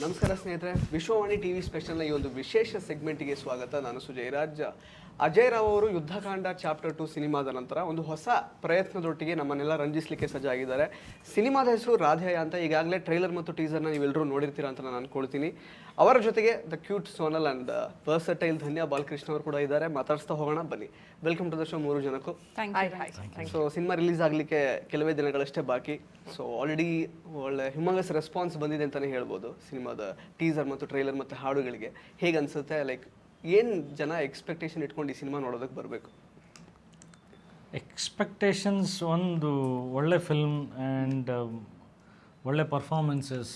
ನಮಸ್ಕಾರ ಸ್ನೇಹಿತರೆ, ವಿಶ್ವವಾಣಿ ಟಿವಿ ಸ್ಪೆಷಲ್ನ ಈ ಒಂದು ವಿಶೇಷ ಸೆಗ್ಮೆಂಟಿಗೆ ಸ್ವಾಗತ. ನಾನು ಸುಜಯ್ ರಾಜ್. ಅಜಯ್ ರಾವ್ ಅವರು ಯುದ್ಧಕಾಂಡ ಚಾಪ್ಟರ್ 2 ಸಿನಿಮಾದ ನಂತರ ಒಂದು ಹೊಸ ಪ್ರಯತ್ನದೊಟ್ಟಿಗೆ ನಮ್ಮನ್ನೆಲ್ಲ ರಂಜಿಸಲಿಕ್ಕೆ ಸಜ್ಜಾಗಿದ್ದಾರೆ. ಸಿನಿಮಾದ ಹೆಸರು ರಾಧೇಯ ಅಂತ. ಈಗಾಗಲೇ ಟ್ರೈಲರ್ ಮತ್ತು ಟೀಸರ್ನ ನೀವೆಲ್ಲರೂ ನೋಡಿರ್ತೀರಾ ಅಂತ ನಾನು ಅನ್ಕೊಳ್ತೀನಿ. ಅವರ ಜೊತೆಗೆ the cute Sonal and versatile Dhanya Balakrishna ಅವರು ಕೂಡ ಇದ್ದಾರೆ. ಮಾತಾಡಿಸ್ತಾ ಹೋಗೋಣ ಬನ್ನಿ. ವೆಲ್ಕಮ್ ಟು ದ ಶೋ ಮೂರು ಜನಕ್ಕೂ. ಸೊ ಸಿನಿಮಾ ರಿಲೀಸ್ ಆಗಲಿಕ್ಕೆ ಕೆಲವೇ ದಿನಗಳಷ್ಟೇ ಬಾಕಿ. ಸೊ ಆಲ್ರೆಡಿ ಒಳ್ಳೆ ಹ್ಯೂಮಂಗಸ್ ರೆಸ್ಪಾನ್ಸ್ ಬಂದಿದೆ ಅಂತಲೇ ಹೇಳ್ಬೋದು ಸಿನಿಮಾದ ಟೀಸರ್ ಮತ್ತು ಟ್ರೈಲರ್ ಮತ್ತು ಹಾಡುಗಳಿಗೆ. ಹೇಗೆ ಅನಿಸುತ್ತೆ? ಲೈಕ್ ಏನು ಜನ ಎಕ್ಸ್ಪೆಕ್ಟೇಷನ್ ಇಟ್ಕೊಂಡು ಈ ಸಿನಿಮಾ ನೋಡೋದಕ್ಕೆ ಬರಬೇಕು? ಎಕ್ಸ್ಪೆಕ್ಟೇಷನ್ಸ್ ಒಂದು ಒಳ್ಳೆ ಫಿಲ್ಮ್ ಆ್ಯಂಡ್ ಒಳ್ಳೆ ಪರ್ಫಾರ್ಮೆನ್ಸಸ್,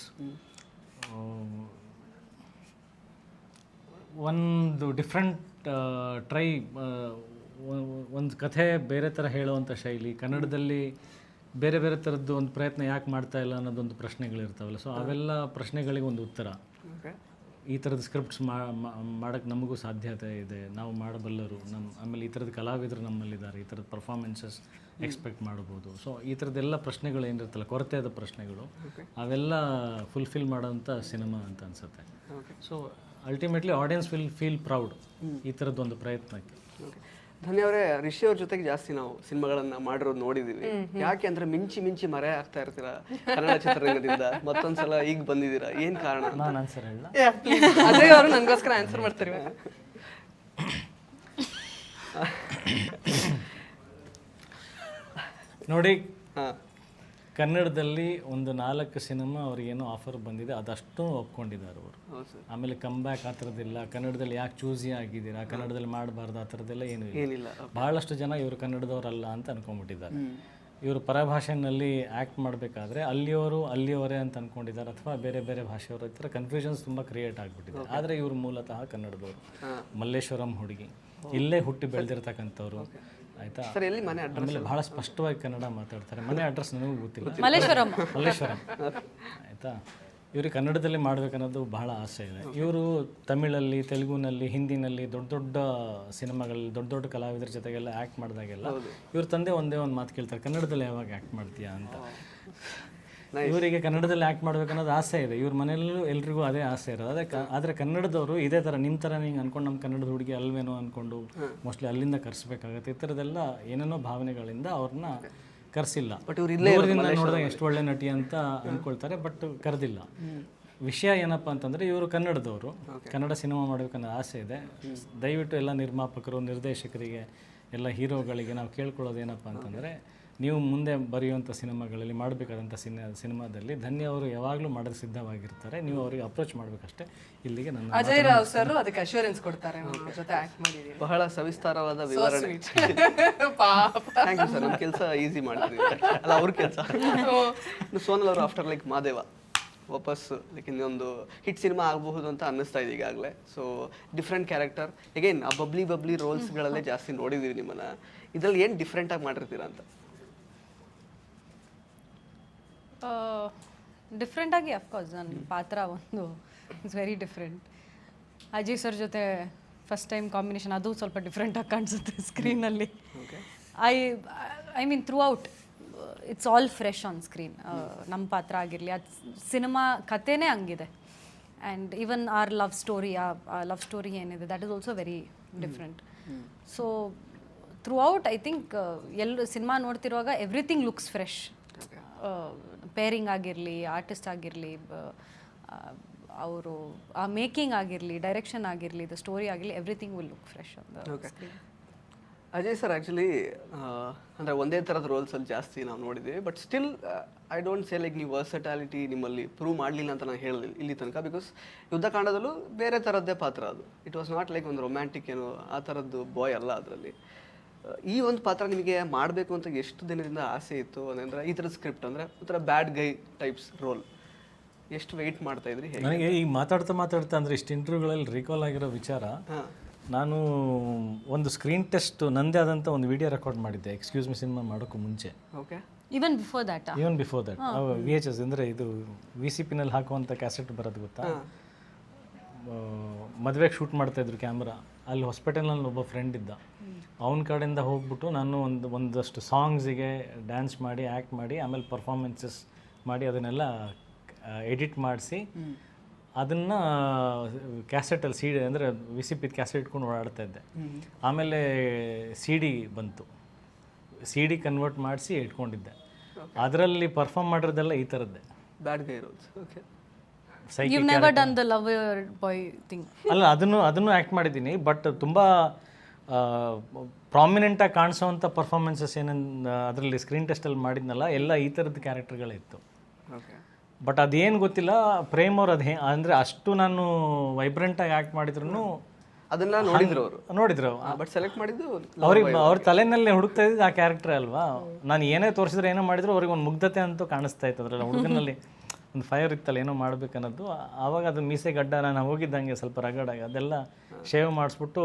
ಒಂದು ಡಿಫ್ರೆಂಟ್ ಟ್ರೈ, ಒಂದು ಕಥೆ ಬೇರೆ ಥರ ಹೇಳುವಂಥ ಶೈಲಿ, ಕನ್ನಡದಲ್ಲಿ ಬೇರೆ ಬೇರೆ ಥರದ್ದು ಒಂದು ಪ್ರಯತ್ನ ಯಾಕೆ ಮಾಡ್ತಾ ಇಲ್ಲ ಅನ್ನೋದೊಂದು ಪ್ರಶ್ನೆಗಳಿರ್ತಾವಲ್ಲ. ಸೊ ಅವೆಲ್ಲ ಪ್ರಶ್ನೆಗಳಿಗೆ ಒಂದು ಉತ್ತರ. ಈ ಥರದ ಸ್ಕ್ರಿಪ್ಟ್ಸ್ ಮಾಡೋಕ್ಕೆ ನಮಗೂ ಸಾಧ್ಯತೆ ಇದೆ, ನಾವು ಮಾಡಬಲ್ಲರು. ಆಮೇಲೆ ಈ ಥರದ ಕಲಾವಿದರು ನಮ್ಮಲ್ಲಿದ್ದಾರೆ, ಈ ಥರದ ಪರ್ಫಾರ್ಮೆನ್ಸಸ್ ಎಕ್ಸ್ಪೆಕ್ಟ್ ಮಾಡ್ಬೋದು. ಸೊ ಈ ಥರದ್ದೆಲ್ಲ ಪ್ರಶ್ನೆಗಳು ಏನಿರುತ್ತಲ್ಲ, ಕೊರತೆಯಾದ ಪ್ರಶ್ನೆಗಳು, ಅವೆಲ್ಲ ಫುಲ್ಫಿಲ್ ಮಾಡೋಂಥ ಸಿನಿಮಾ ಅಂತ ಅನಿಸುತ್ತೆ. So ultimately audience will feel proud ಈ ಥರದ್ದೊಂದು ಪ್ರಯತ್ನಕ್ಕೆ. ಧನ್ಯ ಅವರೇ, ರಿಷಿ ಅವ್ರ ಜೊತೆಗೆ ಜಾಸ್ತಿ ನಾವು ಸಿನಿಮಾಗಳನ್ನ ಮಾಡಿರೋದು ನೋಡಿದೀವಿ. ಯಾಕೆ ಅಂದ್ರೆ ಮಿಂಚಿ ಮರೆ ಆಗ್ತಾ ಇರ್ತೀರಾ ಕನ್ನಡ ಚಿತ್ರರಂಗದಿಂದ. ಮತ್ತೊಂದ್ಸಲ ಈಗ ಬಂದಿದ್ದೀರಾ, ಏನ್ ಕಾರಣ? ನಾನು ಆನ್ಸರ್ ಹೇಳ, ಅಜಯ್ ಅವರು ನನಗೋಸ್ಕರ ಆನ್ಸರ್ ಮಾಡ್ತಾರೆ. ನೋಡಿ, ಕನ್ನಡದಲ್ಲಿ ಒಂದು 4 ಸಿನಿಮಾ ಅವ್ರಿಗೇನೋ ಆಫರ್ ಬಂದಿದೆ, ಅದಷ್ಟು ಒಪ್ಕೊಂಡಿದ್ದಾರೆ ಅವರು. ಆಮೇಲೆ ಕಮ್ ಬ್ಯಾಕ್ ಆ ಥರದ್ದಿಲ್ಲ. ಕನ್ನಡದಲ್ಲಿ ಯಾಕೆ ಚೂಸಿ ಆಗಿದ್ದೀರಾ, ಕನ್ನಡದಲ್ಲಿ ಮಾಡಬಾರ್ದು, ಆ ಥರದ್ದೆಲ್ಲ ಏನೂ ಇಲ್ಲ. ಭಾಳಷ್ಟು ಜನ ಇವರು ಕನ್ನಡದವರಲ್ಲ ಅಂತ ಅನ್ಕೊಂಡ್ಬಿಟ್ಟಿದ್ದಾರೆ. ಇವರು ಪರಭಾಷೆಯಲ್ಲಿ ಆ್ಯಕ್ಟ್ ಮಾಡಬೇಕಾದ್ರೆ ಅಲ್ಲಿಯವರೇ ಅಂತ ಅಂದ್ಕೊಂಡಿದ್ದಾರೆ, ಅಥವಾ ಬೇರೆ ಬೇರೆ ಭಾಷೆಯವರು. ಈ ಥರ ಕನ್ಫ್ಯೂಷನ್ಸ್ ತುಂಬ ಕ್ರಿಯೇಟ್ ಆಗಿಬಿಟ್ಟಿದೆ. ಆದರೆ ಇವರು ಮೂಲತಃ ಕನ್ನಡದವರು, ಮಲ್ಲೇಶ್ವರಂ ಹುಡುಗಿ, ಇಲ್ಲೇ ಹುಟ್ಟಿ ಬೆಳೆದಿರ್ತಕ್ಕಂಥವ್ರು. ಆಯ್ತಾ? ಆಮೇಲೆ ಬಹಳ ಸ್ಪಷ್ಟವಾಗಿ ಕನ್ನಡ ಮಾತಾಡ್ತಾರೆ. ಮನೆ ಅಡ್ರೆಸ್ ನನಗೂ ಗೊತ್ತಿಲ್ಲ, ಮಲ್ಲೇಶ್ವರಂ. ಆಯಿತಾ? ಇವ್ರಿಗೆ ಕನ್ನಡದಲ್ಲಿ ಮಾಡ್ಬೇಕನ್ನೋದು ಬಹಳ ಆಸೆ ಇದೆ. ಇವರು ತಮಿಳಲ್ಲಿ, ತೆಲುಗುನಲ್ಲಿ, ಹಿಂದಿನಲ್ಲಿ ದೊಡ್ಡ ದೊಡ್ಡ ಸಿನಿಮಾಗಳಲ್ಲಿ ದೊಡ್ಡ ದೊಡ್ಡ ಕಲಾವಿದರ ಜೊತೆಗೆಲ್ಲ ಆ್ಯಕ್ಟ್ ಮಾಡಿದಾಗೆಲ್ಲ ಇವ್ರ ತಂದೆ ಒಂದೇ ಒಂದು ಮಾತು ಕೇಳ್ತಾರೆ, ಕನ್ನಡದಲ್ಲಿ ಯಾವಾಗ ಆ್ಯಕ್ಟ್ ಮಾಡ್ತೀಯಾ ಅಂತ. ಇವರಿಗೆ ಕನ್ನಡದಲ್ಲಿ ಆ್ಯಕ್ಟ್ ಮಾಡ್ಬೇಕನ್ನೋದು ಆಸೆ ಇದೆ. ಇವ್ರ ಮನೆಯಲ್ಲೂ ಎಲ್ರಿಗೂ ಅದೇ ಆಸೆ ಇರೋದು. ಆದರೆ ಕನ್ನಡದವರು ಇದೇ ಥರ ನಿಮ್ಮ ಥರ ಹಿಂಗೆ ಅಂದ್ಕೊಂಡು ನಮ್ಮ ಕನ್ನಡದ ಹುಡುಗಿ ಅಲ್ವೇನೋ ಅಂದ್ಕೊಂಡು ಮೋಸ್ಟ್ಲಿ ಅಲ್ಲಿಂದ ಕರೆಸ್ಬೇಕಾಗತ್ತೆ. ಈ ಥರದ್ದೆಲ್ಲ ಏನೇನೋ ಭಾವನೆಗಳಿಂದ ಅವ್ರನ್ನ ಕರೆಸಿಲ್ಲ. ಬಟ್ ನೋಡಿದಾಗ ಎಷ್ಟು ಒಳ್ಳೆ ನಟಿ ಅಂತ ಅಂದ್ಕೊಳ್ತಾರೆ, ಬಟ್ ಕರೆದಿಲ್ಲ. ವಿಷಯ ಏನಪ್ಪ ಅಂತಂದರೆ, ಇವರು ಕನ್ನಡದವರು, ಕನ್ನಡ ಸಿನಿಮಾ ಮಾಡಬೇಕನ್ನೋ ಆಸೆ ಇದೆ. ದಯವಿಟ್ಟು ಎಲ್ಲ ನಿರ್ಮಾಪಕರು, ನಿರ್ದೇಶಕರಿಗೆ, ಎಲ್ಲ ಹೀರೋಗಳಿಗೆ ನಾವು ಕೇಳ್ಕೊಳ್ಳೋದು ಏನಪ್ಪ ಅಂತಂದರೆ, ನೀವು ಮುಂದೆ ಬರೆಯುವಂಥ ಸಿನಿಮಾಗಳಲ್ಲಿ ಮಾಡಬೇಕಾದಂಥ ಸಿನಿಮಾದಲ್ಲಿ ಧನ್ಯ ಅವರು ಯಾವಾಗಲೂ ಮಾಡೋಕ್ಕೆ ಸಿದ್ಧವಾಗಿರ್ತಾರೆ. ನೀವು ಅವರಿಗೆ ಅಪ್ರೋಚ್ ಮಾಡಬೇಕಷ್ಟೇ. ಇಲ್ಲಿಗೆ ನನ್ನ ಅಜಯ್ ರಾವ್ ಸರ್ ಅದಕ್ಕೆ ಅಶ್ಯೂರೆನ್ಸ್ ಕೊಡ್ತಾರೆ. ಜೊತೆ ಆಕ್ಟ್ ಮಾಡಿದ್ದೀವಿ. ಬಹಳ ಸವಿಸ್ತಾರವಾದ ವಿವರಣೆ. ಥ್ಯಾಂಕ್ ಯು ಸರ್, ನಮ್ಮ ಕೆಲಸ ಈಸಿ ಮಾಡ್ತೀವಿ ಅಲ್ಲ, ಅವ್ರ ಕೆಲಸ. ಸೋನಲ್ ಅವರು ಆಫ್ಟರ್ ಲೈಕ್ ಮಾದೇವ ವಾಪಸ್ ಲೈಕ್ ಇನ್ನೊಂದು ಹಿಟ್ ಸಿನಿಮಾ ಆಗಬಹುದು ಅಂತ ಅನ್ನಿಸ್ತಾ ಇದೆ ಈಗಾಗಲೇ. ಸೊ ಡಿಫ್ರೆಂಟ್ ಕ್ಯಾರೆಕ್ಟರ್, ಅಗೇನ್ ಆ ಬಬ್ಲಿ ರೋಲ್ಸ್ಗಳಲ್ಲೇ ಜಾಸ್ತಿ ನೋಡಿದ್ದೀವಿ ನಿಮ್ಮನ್ನು. ಇದರಲ್ಲಿ ಏನು ಡಿಫ್ರೆಂಟಾಗಿ ಮಾಡಿರ್ತೀರಾ ಅಂತ? ಡಿಫ್ರೆಂಟಾಗಿ ಅಫ್ಕೋರ್ಸ್ ನನ್ನ ಪಾತ್ರ ಒಂದು it's very different. Ajay sir ಜೊತೆ ಫಸ್ಟ್ ಟೈಮ್ ಕಾಂಬಿನೇಷನ್, ಅದು ಸ್ವಲ್ಪ ಡಿಫ್ರೆಂಟಾಗಿ ಕಾಣಿಸುತ್ತೆ ಸ್ಕ್ರೀನಲ್ಲಿ. I mean throughout it's all fresh on screen. ನಮ್ಮ ಪಾತ್ರ ಆಗಿರಲಿ, ಅದು ಸಿನಿಮಾ ಕಥೆನೇ ಹಂಗಿದೆ. And even our love story ಏನಿದೆ, that is also very different. So throughout I think cinema ನೋಡ್ತಿರುವಾಗ ಎವ್ರಿಥಿಂಗ್ ಲುಕ್ಸ್ ಫ್ರೆಶ್. ಪೇರಿಂಗ್ ಆಗಿರಲಿ, ಆರ್ಟಿಸ್ಟ್ ಆಗಿರಲಿ, ಅವರು ಆ ಮೇಕಿಂಗ್ ಆಗಿರಲಿ, ಡೈರೆಕ್ಷನ್ ಆಗಿರಲಿ, ದ ಸ್ಟೋರಿ ಆಗಿರಲಿ, everything will look fresh on the screen. Ajay sir actually ಅಂದರೆ ಒಂದೇ ಥರದ ರೋಲ್ಸಲ್ಲಿ ಜಾಸ್ತಿ ನಾವು ನೋಡಿದ್ದೀವಿ. But still I don't say like ನೀವು ವರ್ಸಟಾಲಿಟಿ ನಿಮ್ಮಲ್ಲಿ ಪ್ರೂವ್ ಮಾಡಲಿಲ್ಲ ಅಂತ ನಾನು ಹೇಳಿಲ್ಲ ಇಲ್ಲಿ ತನಕ. ಬಿಕಾಸ್ ಯುದ್ಧಕಾಂಡದಲ್ಲೂ ಬೇರೆ ಥರದ್ದೇ ಪಾತ್ರ ಅದು. ಇಟ್ ವಾಸ್ ನಾಟ್ ಲೈಕ್ ಒಂದು ರೊಮ್ಯಾಂಟಿಕ್ ಏನೋ ಆ ಥರದ್ದು ಬಾಯ್ ಅಲ್ಲ ಅದರಲ್ಲಿ. ಈ ಒಂದು ಪಾತ್ರ ನಿಮಗೆ ಮಾಡಬೇಕು ಅಂತ ಎಷ್ಟು ದಿನದಿಂದ ಆಸೆ ಇತ್ತು? ಅಂದರೆ ಈ ಥರದ ಸ್ಕ್ರಿಪ್ಟ್ ಅಂದರೆ ಒಂಥರ ಬ್ಯಾಡ್ ಗೈ ಟೈಪ್ಸ್ ರೋಲ್ ಎಷ್ಟು ವೆಯ್ಟ್ ಮಾಡ್ತಾ ಇದ್ರಿ? ನನಗೆ ಈಗ ಮಾತಾಡ್ತಾ ಅಂದರೆ ಇಷ್ಟು ಇಂಟರ್ವ್ಯೂಗಳಲ್ಲಿ ರಿಕಾಲ್ ಆಗಿರೋ ವಿಚಾರ, ನಾನು ಒಂದು ಸ್ಕ್ರೀನ್ ಟೆಸ್ಟ್ ನನ್ನದೇ ಆದಂಥ ಒಂದು ವಿಡಿಯೋ ರೆಕಾರ್ಡ್ ಮಾಡಿದ್ದೆ ಎಕ್ಸ್ಕ್ಯೂಸ್ ಮಿ ಸಿನಿಮಾ ಮಾಡೋಕ್ಕೂ ಮುಂಚೆ. Okay, even before that VHS ಅಂದರೆ ಇದು VCPನಲ್ಲಿ ಹಾಕುವಂಥ ಕ್ಯಾಸೆಟ್ ಬರೋದು ಗೊತ್ತಾ? ಮದುವೆಗೆ ಶೂಟ್ ಮಾಡ್ತಾಯಿದ್ರು ಕ್ಯಾಮ್ರಾ. ಅಲ್ಲಿ ಹಾಸ್ಪಿಟಲ್ನಲ್ಲಿ ಒಬ್ಬ ಫ್ರೆಂಡ್ ಇದ್ದ, ಅವನ ಕಡೆಯಿಂದ ಹೋಗ್ಬಿಟ್ಟು ನಾನು ಒಂದಷ್ಟು ಸಾಂಗ್ಸಿಗೆ ಡ್ಯಾನ್ಸ್ ಮಾಡಿ, ಆ್ಯಕ್ಟ್ ಮಾಡಿ, ಆಮೇಲೆ ಪರ್ಫಾರ್ಮೆನ್ಸಸ್ ಮಾಡಿ, ಅದನ್ನೆಲ್ಲ ಎಡಿಟ್ ಮಾಡಿಸಿ ಅದನ್ನು ಕ್ಯಾಸೆಟಲ್ಲಿ ಸಿ ಡಿ ಅಂದರೆ ವಿಸಿಪಿದ ಕ್ಯಾಸೆಟ್ ಇಟ್ಕೊಂಡು ಓಡಾಡ್ತಾ ಇದ್ದೆ. ಆಮೇಲೆ ಸಿ ಡಿ ಬಂತು, ಸಿ ಡಿ ಕನ್ವರ್ಟ್ ಮಾಡಿಸಿ ಇಟ್ಕೊಂಡಿದ್ದೆ. ಅದರಲ್ಲಿ ಪರ್ಫಾರ್ಮ್ ಮಾಡಿರೋದೆಲ್ಲ ಈ ಥರದ್ದೇ. Bad guy roles. Okay. You've never done the lover boy thing. ಅಲ್ಲ, ಅದನ್ನು ಆ್ಯಕ್ಟ್ ಮಾಡಿದ್ದೀನಿ. ಬಟ್ ತುಂಬ ಪ್ರಾಮಿನೆಂಟಾಗಿ ಕಾಣಿಸೋವಂಥ ಪರ್ಫಾರ್ಮೆನ್ಸಸ್ ಏನೇನು ಅದರಲ್ಲಿ ಸ್ಕ್ರೀನ್ ಟೆಸ್ಟಲ್ಲಿ ಮಾಡಿದ್ನಲ್ಲ ಎಲ್ಲ ಈ ಥರದ ಕ್ಯಾರೆಕ್ಟರ್ಗಳೇ ಇತ್ತು. ಓಕೆ. ಬಟ್ ಅದೇನು ಗೊತ್ತಿಲ್ಲ, ಪ್ರೇಮ್ ಅವ್ರು ಅದು ಅಂದರೆ ಅಷ್ಟು ನಾನು ವೈಬ್ರೆಂಟಾಗಿ ಆ್ಯಕ್ಟ್ ಮಾಡಿದ್ರು ಅದನ್ನ ನೋಡಿದ್ರು ಬಟ್ ಸೆಲೆಕ್ಟ್ ಮಾಡಿದ್ದು ಅವ್ರ ತಲೆನಲ್ಲೇ ಹುಡುಕ್ತಾ ಇದ್ದಿದ್ದು ಆ ಕ್ಯಾರೆಕ್ಟರ್ ಅಲ್ವಾ. ನಾನು ಏನೇ ತೋರಿಸಿದ್ರೆ ಏನೋ ಮಾಡಿದ್ರು ಅವ್ರಿಗೆ ಒಂದು ಮುಗ್ಧತೆ ಅಂತೂ ಕಾಣಿಸ್ತಾ ಇತ್ತು ಅದ್ರಲ್ಲಿ. ಹುಡುಗನಲ್ಲಿ ಒಂದು ಫೈರ್ ಇತ್ತಲ್ಲ, ಏನೋ ಮಾಡ್ಬೇಕನ್ನೋದು. ಆವಾಗ ಅದು ಮೀಸೆ ಗಡ್ಡ ನಾನು ಹೋಗಿದ್ದಂಗೆ ಸ್ವಲ್ಪ ರಗಡಾಗಿ ಅದೆಲ್ಲ ಶೇವ್ ಮಾಡಿಸ್ಬಿಟ್ಟು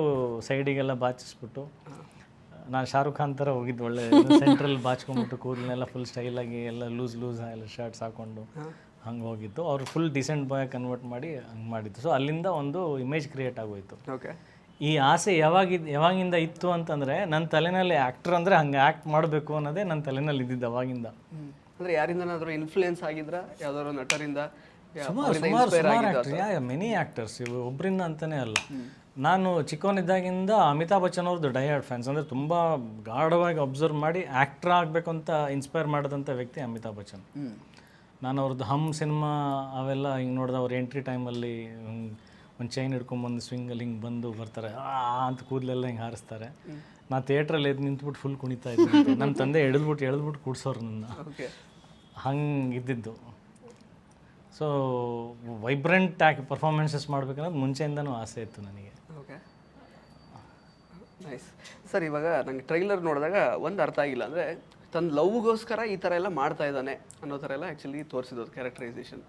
ಸೈಡಿಗೆಲ್ಲ ಬಾಚಿಸ್ಬಿಟ್ಟು ನಾನು ಶಾರುಖ್ ಖಾನ್ ಥರ ಹೋಗಿದ್ದು. ಒಳ್ಳೆ ಸೆಂಟ್ರಲ್ ಬಾಚ್ಕೊಂಡ್ಬಿಟ್ಟು ಕೂದಲನ್ನೆಲ್ಲ ಫುಲ್ ಸ್ಟೈಲಾಗಿ ಎಲ್ಲ ಲೂಸ್ ಎಲ್ಲ ಶರ್ಟ್ಸ್ ಹಾಕ್ಕೊಂಡು ಹಂಗೆ ಹೋಗಿದ್ದು. ಅವ್ರು ಫುಲ್ ಡಿಸೆಂಟ್ ಬಾಯ್ ಕನ್ವರ್ಟ್ ಮಾಡಿ ಹಂಗೆ ಮಾಡಿದ್ದು. ಸೊ ಅಲ್ಲಿಂದ ಒಂದು ಇಮೇಜ್ ಕ್ರಿಯೇಟ್ ಆಗೋಯ್ತು. ಓಕೆ. ಈ ಆಸೆ ಯಾವಾಗಿಂದ ಇತ್ತು ಅಂತಂದರೆ ನನ್ನ ತಲೆನಲ್ಲಿ ಆ್ಯಕ್ಟರ್ ಅಂದರೆ ಹಂಗೆ ಆ್ಯಕ್ಟ್ ಮಾಡಬೇಕು ಅನ್ನೋದೇ ನನ್ನ ತಲೆನಲ್ಲಿ ಇದ್ದಿದ್ದು ಅವಾಗಿಂದ. ಅಂದರೆ ಯಾರಿಂದನಾದರೂ ಇನ್ಫ್ಲೂಯೆನ್ಸ್ ಆಗಿದ್ರ, ಯಾವ್ದಾದ್ರು ನಟರಿಂದ? ಮೆನಿ ಆ್ಯಕ್ಟರ್ಸ್, ಇವು ಒಬ್ಬರಿಂದ ಅಂತಲೇ ಅಲ್ಲ. ನಾನು ಚಿಕ್ಕವನಿದ್ದಾಗಿಂದ ಅಮಿತಾಬ್ ಬಚ್ಚನ್ ಅವ್ರದ್ದು ಡೈಹಾರ್ಡ್ ಫ್ಯಾನ್ಸ್. ಅಂದರೆ ತುಂಬ ಗಾಢವಾಗಿ ಅಬ್ಸರ್ವ್ ಮಾಡಿ ಆ್ಯಕ್ಟ್ರ್ ಆಗಬೇಕು ಅಂತ ಇನ್ಸ್ಪೈರ್ ಮಾಡಿದಂಥ ವ್ಯಕ್ತಿ ಅಮಿತಾಬ್ ಬಚ್ಚನ್. ನಾನು ಅವ್ರದ್ದು ಹಮ್ ಸಿನಿಮಾ ಅವೆಲ್ಲ ಹಿಂಗೆ ನೋಡಿದೆ. ಅವ್ರ ಎಂಟ್ರಿ ಟೈಮಲ್ಲಿ ಒಂದು ಚೈನ್ ಹಿಡ್ಕೊಂಬಂದು ಸ್ವಿಂಗಲ್ಲಿ ಹಿಂಗೆ ಬಂದು ಬರ್ತಾರೆ, ಅಂತ ಕೂದಲೆಲ್ಲ ಹಿಂಗೆ ಹಾರಿಸ್ತಾರೆ. ನಾ ಥಿಯೇಟ್ರಲ್ಲಿ ಎದ್ದು ನಿಂತ್ಬಿಟ್ಟು ಫುಲ್ ಕುಣಿತಾ ಇದ್ದೆ. ನಮ್ಮ ತಂದೆ ಎಳೆದ್ಬಿಟ್ಟು ಕೂಡ್ಸೋರು ನನ್ನ. ಹಂಗೆ ಇದ್ದಿದ್ದು. ಸೊ ವೈಬ್ರೆಂಟ್ ಆಗಿ ಪರ್ಫಾರ್ಮೆನ್ಸಸ್ ಮಾಡ್ಬೇಕನ್ನೋದು ಮುಂಚೆಯಿಂದನೂ ಆಸೆ ಇತ್ತು ನನಗೆ. Okay, nice sir. ಇವಾಗ ನಂಗೆ ಟ್ರೈಲರ್ ನೋಡಿದಾಗ ಒಂದು ಅರ್ಥ ಆಗಿಲ್ಲ, ಅಂದರೆ ತನ್ನ ಲವ್ಗೋಸ್ಕರ ಈ ಥರ ಎಲ್ಲ ಮಾಡ್ತಾ ಇದ್ದಾನೆ ಅನ್ನೋ ಥರ ಎಲ್ಲ ಆ್ಯಕ್ಚುಲಿ ತೋರಿಸಿದ್ದು ಕ್ಯಾರೆಕ್ಟರೈಸೇಷನ್.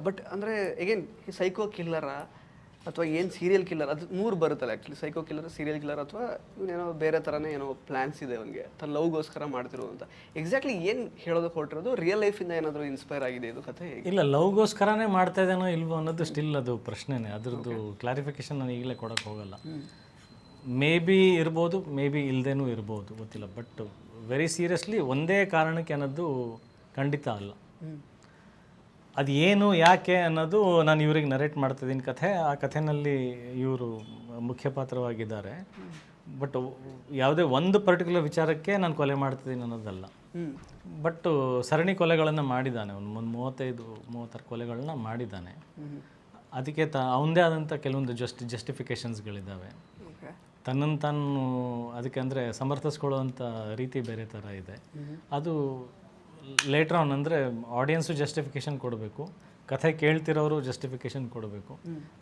ಬಟ್ ಅಂದರೆ ಎಗೇನ್ ಸೈಕೋ ಕಿಲ್ಲರಾ ಅಥವಾ ಏನು ಸೀರಿಯಲ್ ಕಿಲ್ಲರ್, ಅದು ಮೂರು ಬರುತ್ತಲ್ಲ actually. Psycho killer, serial killer, ಅಥವಾ ಇವನೇನೋ ಬೇರೆ ಥರನೇ ಏನೋ ಪ್ಲ್ಯಾನ್ಸ್ ಇದೆ ಅವನಿಗೆ ತನ್ನ ಲವ್ಗೋಸ್ಕರ ಮಾಡ್ತಿರೋ ಅಂತ. ಎಕ್ಸಾಕ್ಟ್ಲಿ ಏನು ಹೇಳೋದಕ್ಕೆ ಹೊರಟಿರೋದು? ರಿಯಲ್ ಲೈಫಿಂದ ಏನಾದರೂ ಇನ್ಸ್ಪೈರ್ ಆಗಿದೆ ಇದು ಕಥೆ? ಇಲ್ಲ, ಲವ್ಗೋಸ್ಕರನೇ ಮಾಡ್ತಾ ಇದ್ದೇನೋ ಇಲ್ವೋ ಅನ್ನೋದು ಸ್ಟಿಲ್ ಅದು ಪ್ರಶ್ನೆನೇ. ಅದ್ರದ್ದು ಕ್ಲಾರಿಫಿಕೇಶನ್ ನಾನು ಈಗಲೇ ಕೊಡೋಕ್ಕೆ ಹೋಗಲ್ಲ. ಮೇ ಬಿ ಇರ್ಬೋದು, ಮೇ ಬಿ ಇಲ್ಲದೇನೂ ಇರ್ಬೋದು, ಗೊತ್ತಿಲ್ಲ. ಬಟ್ ವೆರಿ ಸೀರಿಯಸ್ಲಿ ಒಂದೇ ಕಾರಣಕ್ಕೆ ಅನ್ನೋದು ಖಂಡಿತ ಅಲ್ಲ. ಅದು ಏನು ಯಾಕೆ ಅನ್ನೋದು ನಾನು ಇವ್ರಿಗೆ ನರೇಟ್ ಮಾಡ್ತಿದ್ದೀನಿ ಕಥೆ. ಆ ಕಥೆನಲ್ಲಿ ಇವರು ಮುಖ್ಯ ಪಾತ್ರವಾಗಿದ್ದಾರೆ. ಬಟ್ ಯಾವುದೇ ಒಂದು ಪರ್ಟಿಕ್ಯುಲರ್ ವಿಚಾರಕ್ಕೆ ನಾನು ಕೊಲೆ ಮಾಡ್ತಿದ್ದೀನಿ ಅನ್ನೋದಲ್ಲ. ಬಟ್ ಸರಣಿ ಕೊಲೆಗಳನ್ನು ಮಾಡಿದ್ದಾನೆ, ಒಂದು 35-36 ಕೊಲೆಗಳನ್ನ ಮಾಡಿದ್ದಾನೆ. ಅದಕ್ಕೆ ಅವನದೇ ಆದಂಥ ಕೆಲವೊಂದು ಜಸ್ಟಿಫಿಕೇಷನ್ಸ್ಗಳಿದ್ದಾವೆ. ತನ್ನನ್ನು ತಾನು ಅದಕ್ಕೆ ಅಂದರೆ ಸಮರ್ಥಿಸ್ಕೊಳ್ಳೋವಂಥ ರೀತಿ ಬೇರೆ ಥರ ಇದೆ. ಅದು ಲೇಟ್ರ್ ಆನ್ ಅಂದರೆ ಆಡಿಯನ್ಸು ಜಸ್ಟಿಫಿಕೇಷನ್ ಕೊಡಬೇಕು, ಕಥೆ ಕೇಳ್ತಿರೋರು ಜಸ್ಟಿಫಿಕೇಷನ್ ಕೊಡಬೇಕು.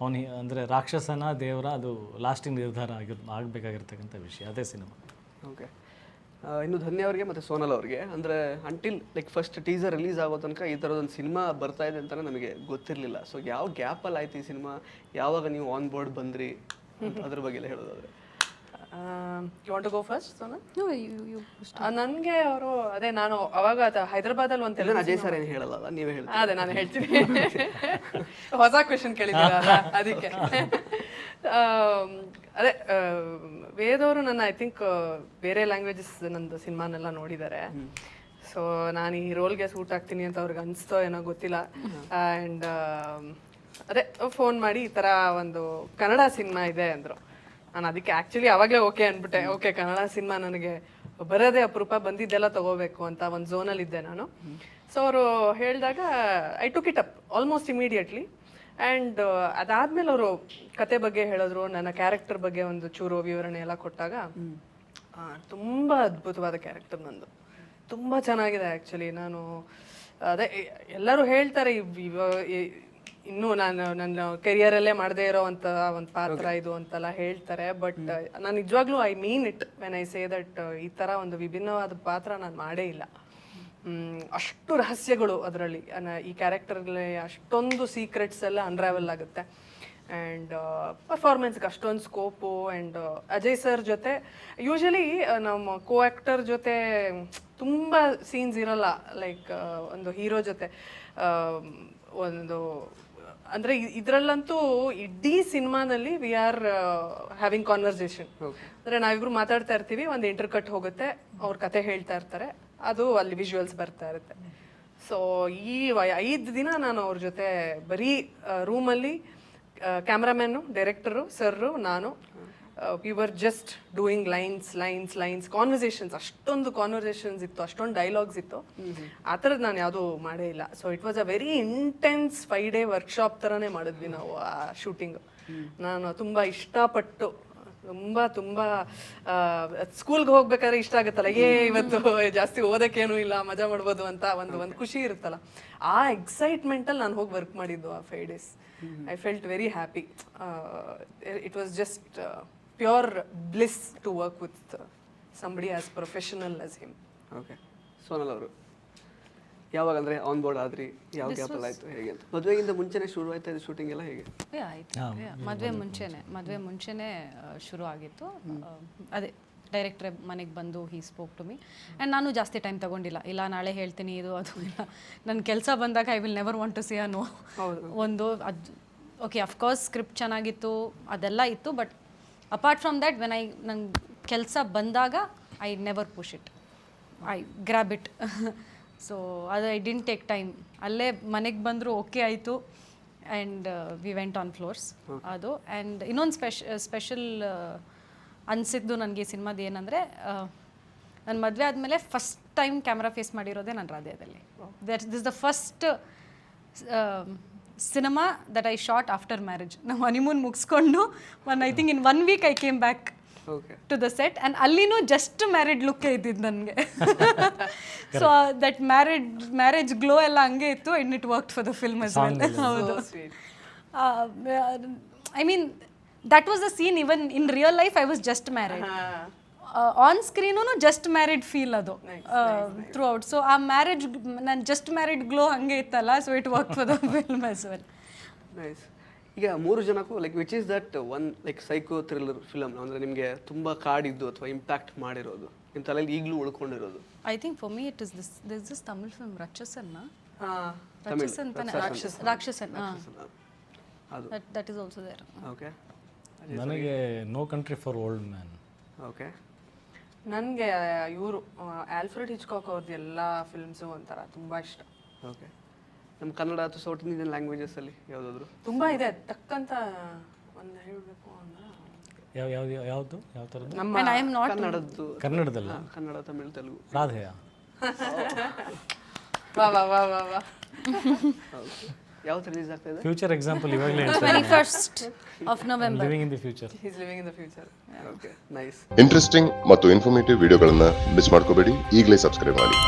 ಅವನಿಗೆ ಅಂದರೆ ರಾಕ್ಷಸನ ದೇವರ, ಅದು ಲಾಸ್ಟಿಂಗ್ ನಿರ್ಧಾರ ಆಗಬೇಕಾಗಿರ್ತಕ್ಕಂಥ ವಿಷಯ. ಅದೇ ಸಿನಿಮಾ. ಓಕೆ, ಇನ್ನು ಧನ್ಯ ಅವ್ರಿಗೆ ಮತ್ತು ಸೋನಲ್ ಅವ್ರಿಗೆ, ಅಂದರೆ until like first teaser release ಆಗೋ ತನಕ ಈ ಥರದೊಂದು ಸಿನಿಮಾ ಬರ್ತಾ ಇದೆ ಅಂತಲೇ ನಮಗೆ ಗೊತ್ತಿರಲಿಲ್ಲ. ಸೊ ಯಾವ ಗ್ಯಾಪಲ್ಲಿ ಆಯ್ತು ಈ ಸಿನಿಮಾ? ಯಾವಾಗ ನೀವು ಆನ್ ಬೋರ್ಡ್ ಬಂದ್ರಿ ಅದ್ರ ಬಗ್ಗೆ ಎಲ್ಲ ಹೇಳೋದಾದ್ರೆ? You want to go first Sonal? No, you ನನಗೆ ಅವರು ಅದೇ ನಾನು ಅವಾಗ ಹೈದರಾಬಾದಲ್ಲಿ ಒಂದು ತೆಲುಗು ಅಜಯ್ ಸರ್ ಏನು ಹೇಳಲ್ಲ, ನೀವೇ ಹೇಳಿ. ಅದೇ ನಾನು ಹೇಳ್ತೀನಿ. ಹೊಸ ಕ್ವೆಶನ್ ಕೇಳಿದ್ದೀರಲ್ಲ ಅದಕ್ಕೆ. ಅದೇ ವೇದವರು ನನ್ನ ಐ ಥಿಂಕ್ ಬೇರೆ ಲ್ಯಾಂಗ್ವೇಜಸ್ ನಂದು ಸಿನಿಮಾನೆಲ್ಲ ನೋಡಿದ್ದಾರೆ. ಸೊ ನಾನು ಈ ರೋಲ್ಗೆ ಸೂಟ್ ಆಗ್ತೀನಿ ಅಂತ ಅವ್ರಿಗೆ ಅನಿಸ್ತೋ ಏನೋ ಗೊತ್ತಿಲ್ಲ. ಆ್ಯಂಡ್ ಅದೇ ಫೋನ್ ಮಾಡಿ ಈ ಥರ ಒಂದು ಕನ್ನಡ ಸಿನಿಮಾ ಇದೆ ಅಂದರು. ನಾನು ಅದಕ್ಕೆ ಆ್ಯಕ್ಚುಲಿ ಆವಾಗಲೇ ಓಕೆ ಅಂದ್ಬಿಟ್ಟೆ. ಓಕೆ, ಕನ್ನಡ ಸಿನಿಮಾ ನನಗೆ ಬರೋದೇ ಅಪರೂಪ, ಬಂದಿದ್ದೆಲ್ಲ ತೊಗೋಬೇಕು ಅಂತ ಒಂದು ಝೋನಲ್ಲಿದ್ದೆ ನಾನು. ಸೊ ಅವರು ಹೇಳಿದಾಗ I took it up almost immediately. And ಅದಾದಮೇಲೆ ಅವರು ಕತೆ ಬಗ್ಗೆ ಹೇಳಿದ್ರು, ನನ್ನ ಕ್ಯಾರೆಕ್ಟರ್ ಬಗ್ಗೆ ಒಂದು ಚೂರು ವಿವರಣೆ ಎಲ್ಲ ಕೊಟ್ಟಾಗ ತುಂಬ ಅದ್ಭುತವಾದ ಕ್ಯಾರೆಕ್ಟರ್ ನಂದು, ತುಂಬ ಚೆನ್ನಾಗಿದೆ ಆ್ಯಕ್ಚುಲಿ. ನಾನು ಅದೇ ಎಲ್ಲರೂ ಹೇಳ್ತಾರೆ ಇನ್ನೂ ನಾನು ನನ್ನ ಕೆರಿಯರಲ್ಲೇ ಮಾಡದೇ ಇರೋವಂಥ ಒಂದು ಪಾತ್ರ ಇದು ಅಂತೆಲ್ಲ ಹೇಳ್ತಾರೆ. ಬಟ್ ನಾನು ನಿಜವಾಗ್ಲೂ I mean it when I say that ಈ ಥರ ಒಂದು ವಿಭಿನ್ನವಾದ ಪಾತ್ರ ನಾನು ಮಾಡೇ ಇಲ್ಲ. ಅಷ್ಟು ರಹಸ್ಯಗಳು ಅದರಲ್ಲಿ, ಈ ಕ್ಯಾರೆಕ್ಟರ್ಗೆ ಅಷ್ಟೊಂದು ಸೀಕ್ರೆಟ್ಸ್ ಎಲ್ಲ ಅನ್ರಾವೆಲ್ ಆಗುತ್ತೆ. ಆ್ಯಂಡ್ ಪರ್ಫಾರ್ಮೆನ್ಸ್ಗೆ ಅಷ್ಟೊಂದು ಸ್ಕೋಪು. ಆ್ಯಂಡ್ ಅಜಯ್ ಸರ್ ಜೊತೆ ಯೂಶಲಿ ನಮ್ಮ ಕೋ ಆ್ಯಕ್ಟರ್ ಜೊತೆ ತುಂಬ ಸೀನ್ಸ್ ಇರಲ್ಲ. ಲೈಕ್ ಒಂದು ಹೀರೋ ಜೊತೆ ಒಂದು ಅಂದರೆ ಇದರಲ್ಲಂತೂ ಇಡೀ ಸಿನಿಮಾನಲ್ಲಿ ವಿ ಆರ್ ಹ್ಯಾವಿಂಗ್ ಕಾನ್ವರ್ಸೇಷನ್. ಅಂದರೆ ನಾವಿಬ್ರು ಮಾತಾಡ್ತಾ ಇರ್ತೀವಿ, ಒಂದು ಇಂಟರ್ ಕಟ್ ಹೋಗುತ್ತೆ, ಅವ್ರ ಕತೆ ಹೇಳ್ತಾ ಇರ್ತಾರೆ, ಅದು ಅಲ್ಲಿ ವಿಜುವಲ್ಸ್ ಬರ್ತಾ ಇರುತ್ತೆ. ಸೊ ಈ 5 ದಿನ ನಾನು ಅವ್ರ ಜೊತೆ ಬರೀ ರೂಮಲ್ಲಿ ಕ್ಯಾಮ್ರಾಮ್ಯಾನು, ಡೈರೆಕ್ಟರು, ಸರ್ರು, ನಾನು we were just doing lines conversations. ಅಷ್ಟೊಂದು ಕಾನ್ವರ್ಸೇಷನ್ಸ್ ಇತ್ತು, ಅಷ್ಟೊಂದು ಡೈಲಾಗ್ಸ್ ಇತ್ತು. ಆ ಥರದ್ದು ನಾನು ಯಾವುದೂ ಮಾಡೇ ಇಲ್ಲ. So it was a very intense 5 day workshop ಥರನೇ ಮಾಡಿದ್ವಿ ನಾವು ಆ ಶೂಟಿಂಗು. ನಾನು ತುಂಬ ಇಷ್ಟಪಟ್ಟು ತುಂಬ ಸ್ಕೂಲ್ಗೆ ಹೋಗ್ಬೇಕಾದ್ರೆ ಇಷ್ಟ ಆಗುತ್ತಲ್ಲ, ಇವತ್ತು ಜಾಸ್ತಿ ಓದಕ್ಕೇನು ಇಲ್ಲ, ಮಜಾ ಮಾಡ್ಬೋದು ಅಂತ ಒಂದು ಖುಷಿ ಇರುತ್ತಲ್ಲ, ಆ ಎಕ್ಸೈಟ್ಮೆಂಟಲ್ಲಿ ನಾನು ಹೋಗಿ ವರ್ಕ್ ಮಾಡಿದ್ದು ಆ 5 days. I felt very happy. It was just pure bliss to work with somebody as professional as him. Okay, Sonal ಅವರು ಯಾವಾಗ ಅಂದರೆ ಆನ್ ಬೋರ್ಡ್ ಆದ್ರಿ, ಯಾವ ಗ್ಯಾಪಲ್ಲಿ ಆಯಿತು, ಹೇಗೆ ಅಂತ? ಮದುವೆಗಿಂತ ಮುಂಚೆನೇ ಶುರು ಆಯ್ತಾ ಇದು ಶೂಟಿಂಗ್ ಎಲ್ಲ ಹೇಗೆ? ಆಯ್ತು, ಮದುವೆ ಮುಂಚೆನೇ ಶುರು ಆಗಿತ್ತು. ಅದೇ ಡೈರೆಕ್ಟ್ರೆ ಮನೆಗೆ ಬಂದು ಹೀ ಸ್ಪೋಕ್ ಟು ಮೀ. ಆ್ಯಂಡ್ ನಾನು ಜಾಸ್ತಿ ಟೈಮ್ ತಗೊಂಡಿಲ್ಲ, ಇಲ್ಲ ನಾಳೆ ಹೇಳ್ತೀನಿ ಇದು ಅದು ಇಲ್ಲ. ನನ್ನ ಕೆಲಸ ಬಂದಾಗ I will never want to see no. ಒಂದು ಅದು ಓಕೆ, ಅಫ್ಕೋರ್ಸ್ ಸ್ಕ್ರಿಪ್ಟ್ ಚೆನ್ನಾಗಿತ್ತು, ಅದೆಲ್ಲ ಇತ್ತು, ಬಟ್ ಅಪಾರ್ಟ್ ಫ್ರಮ್ ದ್ಯಾಟ್ ನನ್ನ ಕೆಲಸ ಬಂದಾಗ I never push it, I grab it. So ಅದು ಐ ಡಿಂಟ್ ಟೇಕ್ ಟೈಮ್. ಅಲ್ಲೇ ಮನೆಗೆ ಬಂದರೂ ಓಕೆ ಆಯಿತು. And we went on floors ಅದು. ಆ್ಯಂಡ್ ಇನ್ನೊಂದು ಸ್ಪೆಷಲ್ ಅನಿಸಿದ್ದು ನನಗೆ ಈ ಸಿನಿಮಾದ ಏನಂದರೆ, ನನ್ನ ಮದುವೆ ಆದಮೇಲೆ ಫಸ್ಟ್ ಟೈಮ್ ಕ್ಯಾಮ್ರಾ ಫೇಸ್ ಮಾಡಿರೋದೇ ನಾನು ರಾಧೆಯಲ್ಲಿ. This the first cinema that I shot after marriage. ನಾವು ಹನಿಮೂನ್ ಮುಗಿಸ್ಕೊಂಡು I think in 1 week I came back to the set. And ಅಲ್ಲಿನೂ ಜಸ್ಟ್ ಮ್ಯಾರಿಡ್ ಲುಕ್ಕೇ ಇದ್ದಿದ್ದು ನನಗೆ. ಸೊ ದಟ್ ಮ್ಯಾರೇಜ್ ಗ್ಲೋ ಎಲ್ಲ ಹಂಗೆ ಇತ್ತು. And it work for the film as well. ಹೌದು, I mean that was the scene. Even in real life I was just married. On ಸ್ಕ್ರೀನೂ just married feel ಅದು throughout. So ಆ marriage, ನಾನು just married glow ಹಂಗೆ ಇತ್ತಲ್ಲ, so it work for the film as well. Nice. ಈಗ 3 ಜನಕ್ಕೂ like which is that one like psycho thriller film ಅಂದರೆ ನಿಮಗೆ ತುಂಬ ಕಾಡಿದ್ದು ಅಥವಾ ಇಂಪ್ಯಾಕ್ಟ್ ಮಾಡಿರೋದು, ನಿಮ್ಮ ತಲೆಯಲ್ಲಿ ಈಗಲೂ ಉಳ್ಕೊಂಡಿರೋದು? I think for me it is this Tamil film Rakshasan. That is also there. Okay, ನನಗೆ no country for old man. Okay, ನನಗೆ ಇವರು ಆಲ್ಫ್ರೆಡ್ ಹಿಚ್ಕಾಕ್ ಅವ್ರದ್ದು ಎಲ್ಲ ಫಿಲ್ಮ್ಸು ಒಂಥರ ತುಂಬ ಇಷ್ಟ. ಓಕೆ, ನಮ್ಮ ಕನ್ನಡ ಅಥವಾ ಸೌತ್ ಇಂಡಿಯನ್ ಲ್ಯಾಂಗ್ವೇಜಸಲ್ಲಿ ಯಾವುದಾದ್ರು? ತುಂಬ ಇದೆ, ಟಕ್ಕಂತ ಒಂದು ಹೇಳಬೇಕು ಅಂದ್ರೆ ಯಾವುದು ಯಾವ ಥರದ್ದು? ನಮ್ಮ ಐ ಆಮ್ ನಾಟ್ ಕನ್ನಡದ್ದು, ಕನ್ನಡದಲ್ಲ, ಕನ್ನಡ, ತಮಿಳು, ತೆಲುಗು. ರಾಧೆಯ ವಾ ಯಾವತ್ತು ರಿಲೀಸ್ ಆಗ್ತಾ ಇದೆ? ಫ್ಯೂಚರ್ ಎಕ್ಸಾಂಪಲ್ ಇವಾಗಲೇ 21st of November. Living in the future. He's living in the future. Okay, nice. Interesting ಮತ್ತು ಇನ್ಫಾರ್ಮೇಟಿವ್ ವಿಡಿಯೋಗಳನ್ನ ಮಿಸ್ ಮಾಡ್ಕೋಬೇಡಿ. ಈಗಲೇ ಸಬ್ಸ್ಕ್ರೈಬ್ ಮಾಡಿ.